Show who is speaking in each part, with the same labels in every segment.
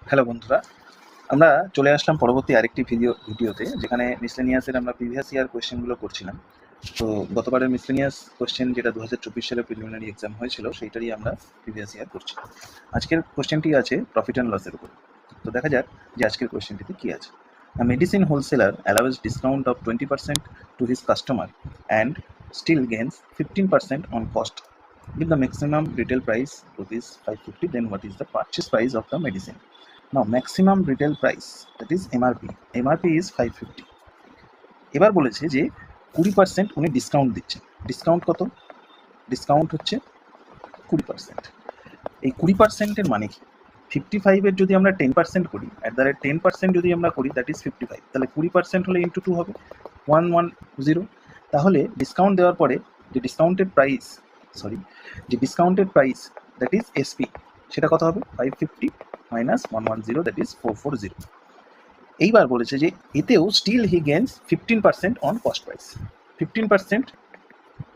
Speaker 1: Hello বন্ধুরা, আমরা চলে আসলাম পরবর্তী আরেকটি ভিডিওতে, যেখানে মিসলেনিয়াসের আমরা প্রিভিয়াস ইয়ার কোয়েশ্চেনগুলো করছিলাম। তো গতবারের মিসলেনিয়াস কোয়েশ্চেন যেটা 2024 সালে প্রিলিমিনারি এক্সাম হয়েছিল, সেইটারই আমরা প্রিভিয়াস ইয়ার করছি। আজকের কোয়েশ্চেনটি আছে প্রফিট অ্যান্ড লসের উপর। তো দেখা যাক যে আজকের কোয়েশ্চেনটিতে কী আছে। A medicine wholesaler allows discount of 20% to his customer and still gains 15% on cost. If the maximum retail price rupees 550, then what is the purchase price of the medicine? Now maximum retail price, that is MRP is 550. এবার বলেছে যে 20% উনি discount দিচ্ছেন। Discount কত? Discount হচ্ছে 20%। এই 20%-এর মানে কি? 55-এর যদি আমরা 10% করি, @ 10% যদি আমরা করি, দ্যাট ইজ 55। তাহলে 20% হলে ইন্টু 2 হবে 110। তাহলে ডিসকাউন্ট দেওয়ার পরে যে discounted price that is SP, সেটা কত হবে? 550 মাইনাস 110, দ্যাট ইজ 440। এইবার বলেছে যে এতেও still he gains 15% on cost price. 15%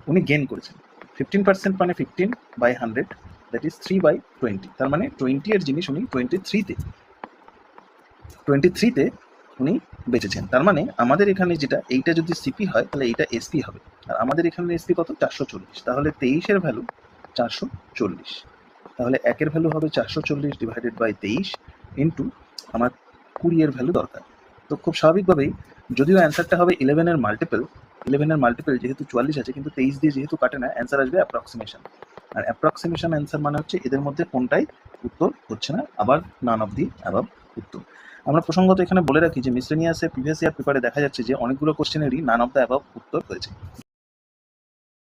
Speaker 1: উনি গেন করেছেন। 15% মানে 15/100, দ্যাট ইজ 3/20। তার মানে 20-এর জিনিস উনি 23-তে উনি বেচেছেন। তার মানে আমাদের এখানে যেটা, এইটা যদি সিপি হয় তাহলে এইটা এসপি হবে, আর আমাদের এখানে এসপি কত? 440। তাহলে 23-এর ভ্যালু 440। তাহলে 1-এর ভ্যালু হবে 440 ডিভাইডেড বাই 23 ইন্টু আমার 20-এর ভ্যালু দরকার। তো খুব স্বাভাবিকভাবেই, যদিও অ্যান্সারটা হবে 11-এর মাল্টিপল যেহেতু 44 আছে, কিন্তু 23 দিয়ে যেহেতু কাটে না, অ্যান্সার আসবে অ্যাপ্রক্সিমেশন। আর অ্যাপ্রক্সিমেশন অ্যান্সার মানে হচ্ছে এদের মধ্যে কোনটাই উত্তর হচ্ছে না, আবার নান অফ দি অ্যাবাভ উত্তর। আমরা প্রসঙ্গত এখানে বলে রাখি যে মিসলেনিয়াসের প্রিভিয়াস ইয়ার পেপারে দেখা যাচ্ছে যে অনেকগুলো কোশ্চেনেরই নান অফ দ্য অ্যাবাভ উত্তর হয়েছে।